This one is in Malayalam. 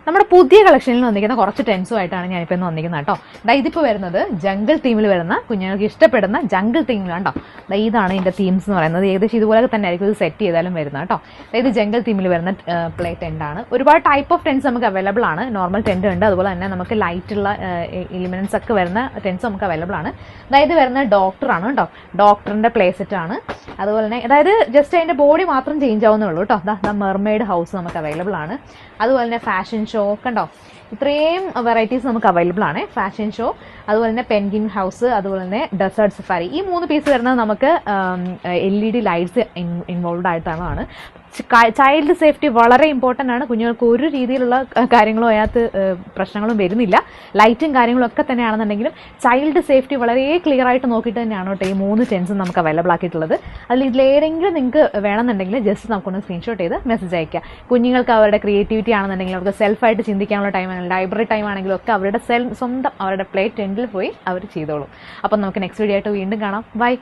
നമ്മുടെ പുതിയ കളക്ഷനിൽ വന്നിരിക്കുന്ന കുറച്ച് ടെൻസുമായിട്ടാണ് ഞാനിപ്പോൾ ഇന്ന് വന്നിരിക്കുന്നത് കേട്ടോ. ഇതിപ്പോൾ വരുന്നത് ജംഗിൾ തീമിൽ വരുന്ന കുഞ്ഞുങ്ങൾക്ക് ഇഷ്ടപ്പെടുന്ന ജംഗിൾ തീമിലാണ് കേട്ടോ. ഇതാണ് ഇതിന്റെ തീംസ് എന്ന് പറയുന്നത്. ഏകദേശം ഇതുപോലെ തന്നെ ആയിരിക്കും ഇത് സെറ്റ് ചെയ്താലും വരുന്നത് കേട്ടോ. ഇത് ജംഗിൾ തീമിൽ വരുന്ന പ്ലേ ടെന്റ് ആണ്. ഒരുപാട് ടൈപ്പ് ഓഫ് ടെൻസ് നമുക്ക് അവൈലബിൾ ആണ്. നോർമൽ ടെന്റ് ഉണ്ട്, അതുപോലെ തന്നെ നമുക്ക് ലൈറ്റുള്ള എലിമെന്റ്സ് ഒക്കെ വരുന്ന ടെൻസ് നമുക്ക് അവൈലബിൾ ആണ്. അതായത് വരുന്ന ഡോക്ടറാണ് കേട്ടോ. ഡോക്ടറിന്റെ പ്ലേ സെറ്റ് ആണ്. അതുപോലെ തന്നെ അതായത് ജസ്റ്റ് അതിന്റെ ബോഡി മാത്രം ചേഞ്ച് ആവുന്നേ ഉള്ളൂ കേട്ടോ. മെർമെയ്ഡ് ഹൗസ് നമുക്ക് അവൈലബിൾ ആണ്. അതുപോലെ തന്നെ ഫാഷൻ ഷോ കണ്ടോ, ഇത്രയും വെറൈറ്റീസ് നമുക്ക് അവൈലബിൾ ആണ്. ഫാഷൻ ഷോ, അതുപോലെ തന്നെ പെൻഗിൻ ഹൗസ്, അതുപോലെ തന്നെ ഡെസേർട്ട് സഫാരി. ഈ 3 പീസ് വരുന്നത് നമുക്ക് LED ലൈറ്റ്സ് ഇൻവോൾവ് ആയിട്ടാണ്. ചൈൽഡ് സേഫ്റ്റി വളരെ ഇമ്പോർട്ടൻ്റ് ആണ്. കുഞ്ഞുങ്ങൾക്ക് ഒരു രീതിയിലുള്ള കാര്യങ്ങളും അതിനകത്ത് പ്രശ്നങ്ങളും വരുന്നില്ല. ലൈറ്റും കാര്യങ്ങളും ഒക്കെ തന്നെയാണെന്നുണ്ടെങ്കിലും ചൈൽഡ് സേഫ്റ്റി വളരെ ക്ലിയർ ആയിട്ട് നോക്കിയിട്ട് തന്നെയാണ് കേട്ടോ ഈ 3 ടെൻസും നമുക്ക് അവൈലബിൾ ആക്കിയിട്ടുള്ളത്. അതിൽ ഇതിലേതെങ്കിലും നിങ്ങൾക്ക് വേണമെന്നുണ്ടെങ്കിൽ ജസ്റ്റ് നമുക്കൊന്ന് സ്ക്രീൻഷോട്ട് ചെയ്ത് മെസ്സേജ് അയക്കുക. കുഞ്ഞുങ്ങൾക്ക് അവരുടെ ക്രിയേറ്റിവിറ്റി ആണെന്നുണ്ടെങ്കിൽ അവർക്ക് സെൽഫായിട്ട് ചിന്തിക്കാനുള്ള ടൈം ആണെങ്കിലും ലൈബ്രറി ടൈം ആണെങ്കിലും ഒക്കെ അവരുടെ സ്വന്തം അവരുടെ പ്ലേ ടെൻറ്റിൽ പോയി അവർ ചെയ്തോളും. അപ്പം നമുക്ക് നെക്സ്റ്റ് വീഡിയോ ആയിട്ട് വീണ്ടും കാണാം. ബൈ.